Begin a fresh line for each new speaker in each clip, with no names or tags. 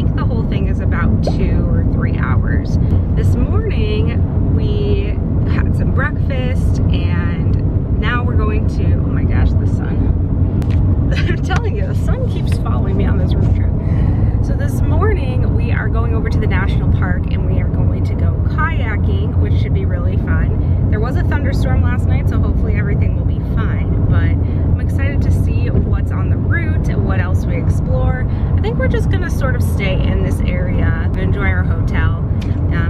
think the whole thing is about 2 or 3 hours. This morning we had some breakfast and now we're going to, oh my gosh, the sun. I'm telling you, the sun keeps following me on this road trip. So this morning we are going over to the national park and we are going to go kayaking, which should be really fun. There was a thunderstorm last night, so hopefully everything will be fine, but I'm excited to see what's on the route and what else we explore. I think we're just gonna sort of stay in this area and enjoy our hotel.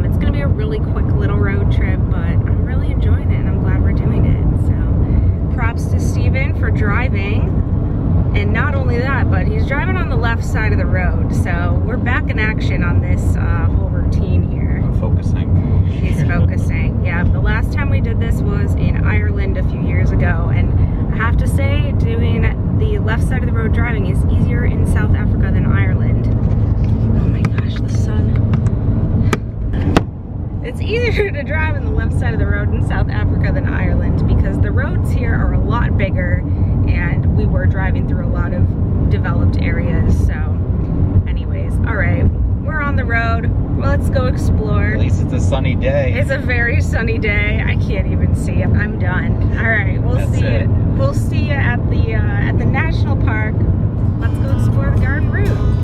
It's gonna be a really quick little road trip, but I'm really enjoying it and I'm glad we're doing it. So props to Steven for driving. And not only that, but he's driving on the left side of the road. So we're back in action on this whole routine here.
I'm focusing.
He's focusing. Yeah, the last time we did this was in Ireland a few years ago. And I have to say, doing the left side of the road driving is easier in South Africa than Ireland. Oh my gosh, the sun. It's easier to drive on the left side of the road in South Africa than Ireland because the roads here are a lot bigger and we were driving through a lot of developed areas. So anyways, all right, we're on the road. Let's go explore.
At least it's a sunny day.
It's a very sunny day. I can't even see it. I'm done. All right, we'll see you at the national park. Let's go explore the garden route.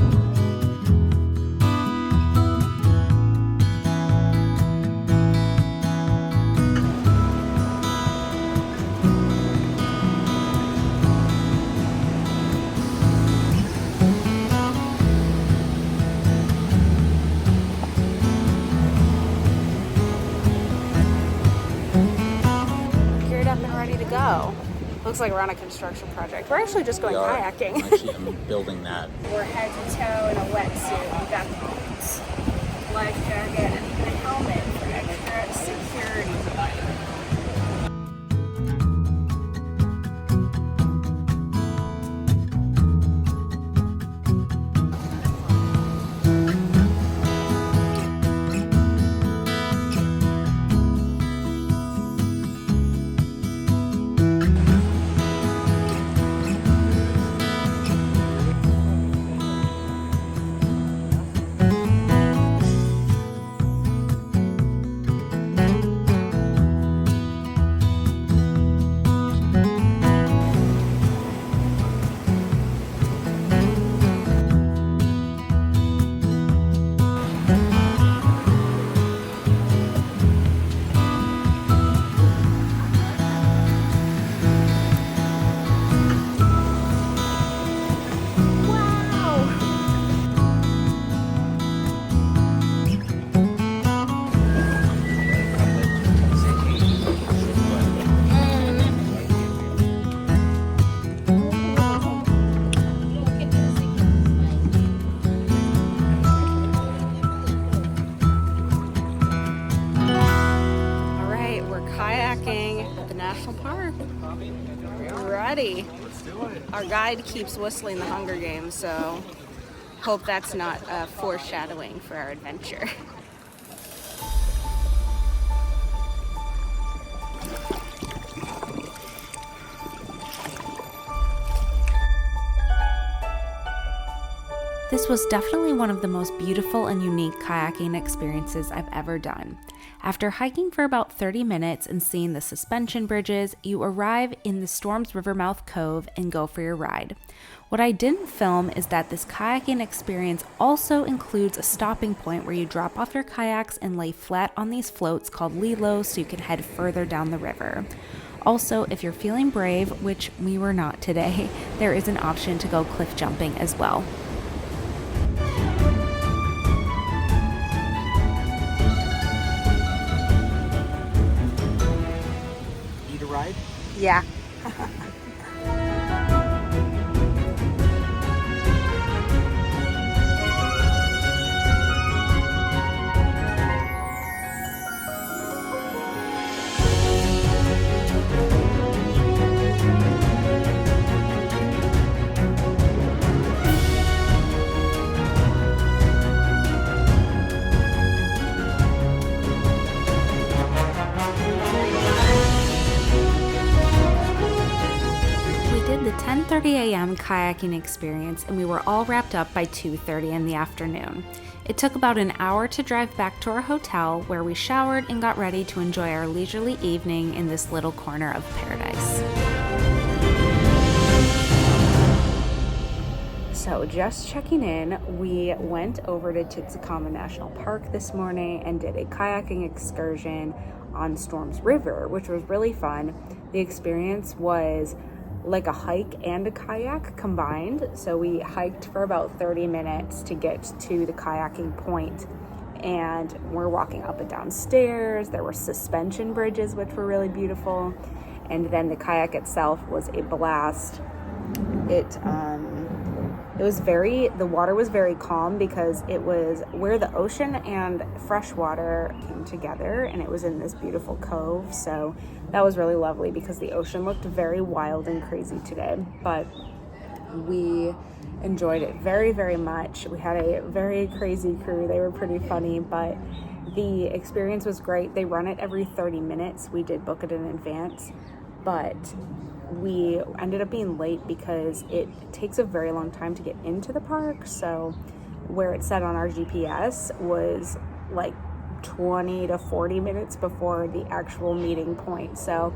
Go. Looks like we're on a construction project. We're actually just going kayaking.
Actually, I'm building that.
We're head to toe in a wetsuit. We've got boots, life jacket, and even a helmet for extra security. Ready. Our guide keeps whistling the Hunger Games, so hope that's not foreshadowing for our adventure.
This was definitely one of the most beautiful and unique kayaking experiences I've ever done. After hiking for about 30 minutes and seeing the suspension bridges, you arrive in the Storms Rivermouth Cove and go for your ride. What I didn't film is that this kayaking experience also includes a stopping point where you drop off your kayaks and lay flat on these floats called lilos so you can head further down the river. Also, if you're feeling brave, which we were not today, there is an option to go cliff jumping as well.
Ride?
Yeah.
6:30 a.m. kayaking experience, and we were all wrapped up by 2:30 in the afternoon. It took about an hour to drive back to our hotel, where we showered and got ready to enjoy our leisurely evening in this little corner of paradise. So just checking in, we went over to Tsitsikamma National Park this morning and did a kayaking excursion on Storms River, which was really fun. The experience was like a hike and a kayak combined. So we hiked for about 30 minutes to get to the kayaking point, and we're walking up and down stairs. There were suspension bridges, which were really beautiful. And then the kayak itself was a blast. The water was very calm because it was where the ocean and fresh water came together, and it was in this beautiful cove. So that was really lovely because the ocean looked very wild and crazy today, but we enjoyed it very, very much. We had a very crazy crew. They were pretty funny, but the experience was great. They run it every 30 minutes. We did book it in advance, but we ended up being late because it takes a very long time to get into the park. So where it said on our GPS was like 20 to 40 minutes before the actual meeting point. So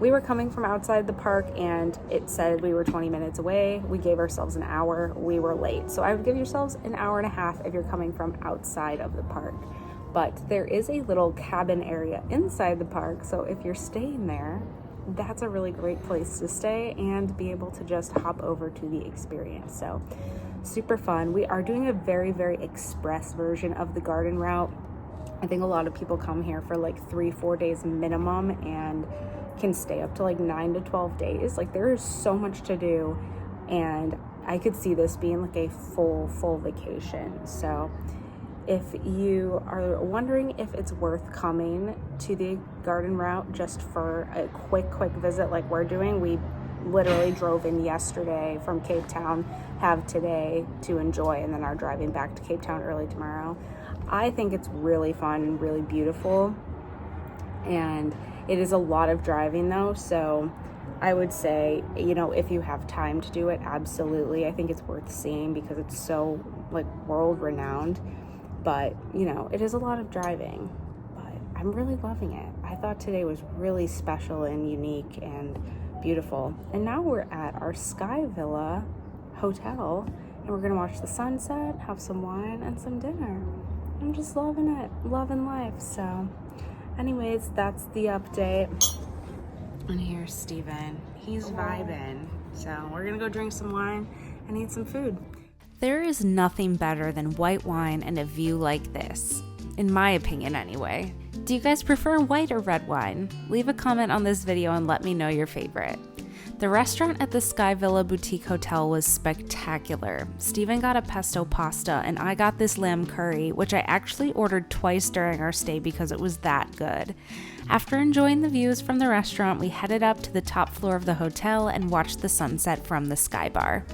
we were coming from outside the park and it said we were 20 minutes away. We gave ourselves an hour. We were late. So I would give yourselves an hour and a half if you're coming from outside of the park. But there is a little cabin area inside the park. So if you're staying there, that's a really great place to stay and be able to just hop over to the experience. So super fun. We are doing a very, very express version of the garden route. I think a lot of people come here for like 3-4 days minimum and can stay up to like 9 to 12 days. Like there is so much to do, and I could see this being like a full vacation. So if you are wondering if it's worth coming to the garden route just for a quick visit like we're doing, we literally drove in yesterday from Cape Town, have today to enjoy, and then are driving back to Cape Town early tomorrow. I think it's really fun and really beautiful, and it is a lot of driving though, so I would say, if you have time to do it, absolutely. I think it's worth seeing because it's so like world renowned. But, it is a lot of driving, but I'm really loving it. I thought today was really special and unique and beautiful. And now we're at our Sky Villa hotel, and we're going to watch the sunset, have some wine, and some dinner. I'm just loving it, loving life. So anyways, that's the update. And here's Steven. He's vibing. So we're going to go drink some wine and eat some food. There is nothing better than white wine and a view like this, in my opinion anyway. Do you guys prefer white or red wine? Leave a comment on this video and let me know your favorite. The restaurant at the Sky Villa Boutique Hotel was spectacular. Steven got a pesto pasta and I got this lamb curry, which I actually ordered twice during our stay because it was that good. After enjoying the views from the restaurant, we headed up to the top floor of the hotel and watched the sunset from the Sky Bar.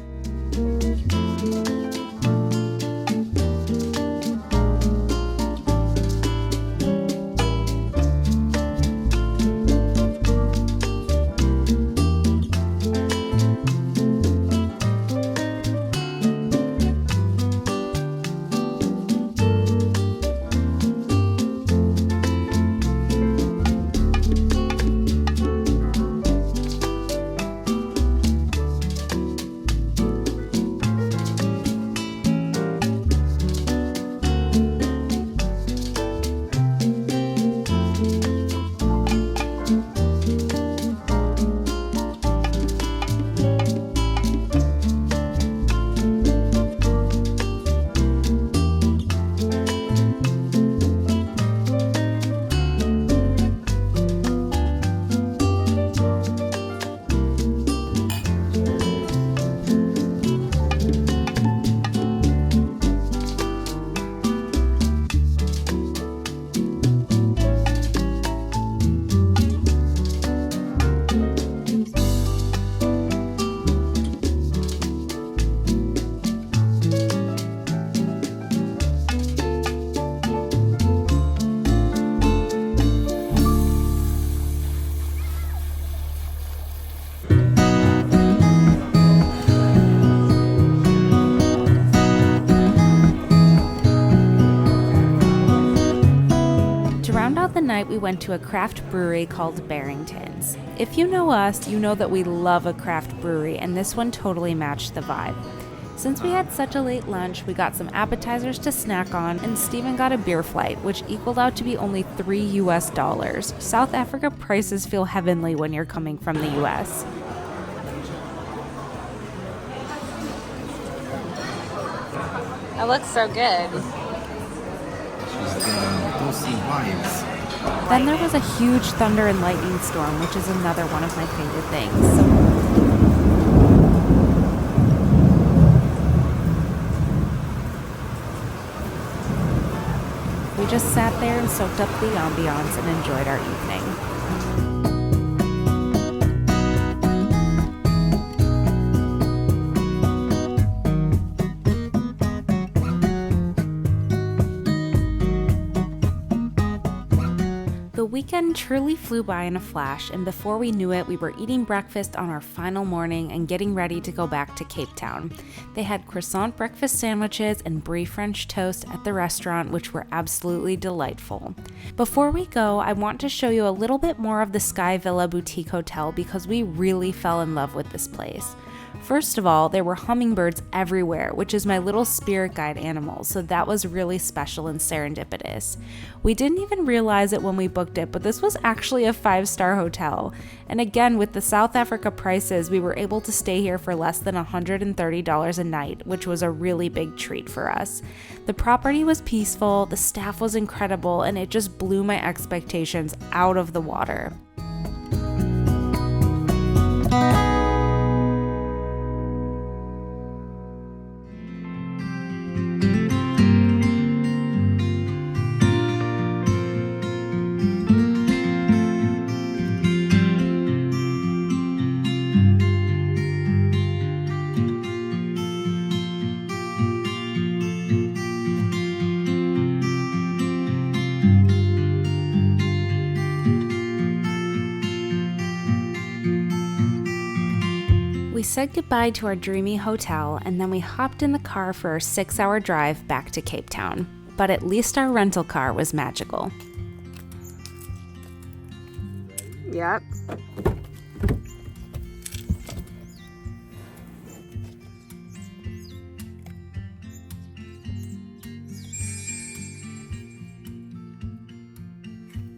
night, we went to a craft brewery called Barrington's. If you know us, you know that we love a craft brewery, and this one totally matched the vibe. Since we had such a late lunch, we got some appetizers to snack on, and Steven got a beer flight, which equaled out to be only $3 US. South Africa prices feel heavenly when you're coming from the US.
That looks so good.
Then there was a huge thunder and lightning storm, which is another one of my favorite things. We just sat there and soaked up the ambiance and enjoyed our evening. The weekend truly flew by in a flash, and before we knew it, we were eating breakfast on our final morning and getting ready to go back to Cape Town. They had croissant breakfast sandwiches and brie French toast at the restaurant, which were absolutely delightful. Before we go, I want to show you a little bit more of the Sky Villa Boutique Hotel because we really fell in love with this place. First of all, there were hummingbirds everywhere, which is my little spirit guide animal, so that was really special and serendipitous. We didn't even realize it when we booked it, but this was actually a 5-star hotel. And again, with the South Africa prices, we were able to stay here for less than $130 a night, which was a really big treat for us. The property was peaceful, the staff was incredible, and it just blew my expectations out of the water. We said goodbye to our dreamy hotel, and then we hopped in the car for our 6-hour drive back to Cape Town. But at least our rental car was magical.
Yep.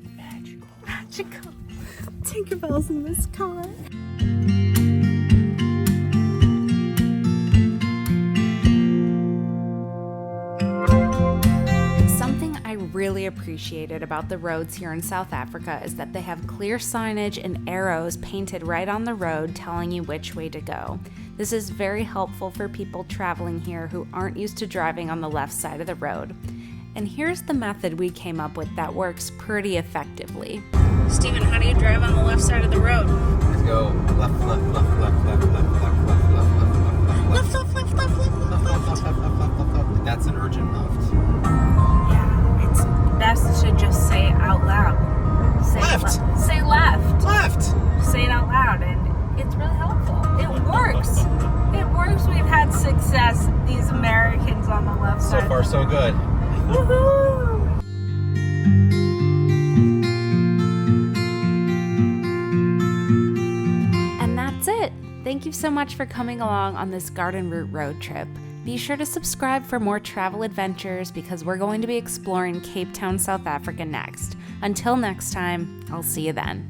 Magical. Tinkerbell's in this car. Really appreciated about the roads here in South Africa is that they have clear signage and arrows painted right on the road telling you which way to go. This is very helpful for people traveling here who aren't used to driving on the left side of the road. And here's the method we came up with that works pretty effectively. Steven, how do you drive on the left side of the road?
Let's go left, left, left, left, left, left, left, left, left, left, left, left, left, left, left, left, left. That's an urgent left.
It's best to just say out loud. Say left. Say left.
Left.
Say it out loud, and it's really helpful. It works. It works. We've had success. These Americans on the left side.
So far, so good.
Woohoo!
And that's it. Thank you so much for coming along on this garden route road trip. Be sure to subscribe for more travel adventures because we're going to be exploring Cape Town, South Africa next. Until next time, I'll see you then.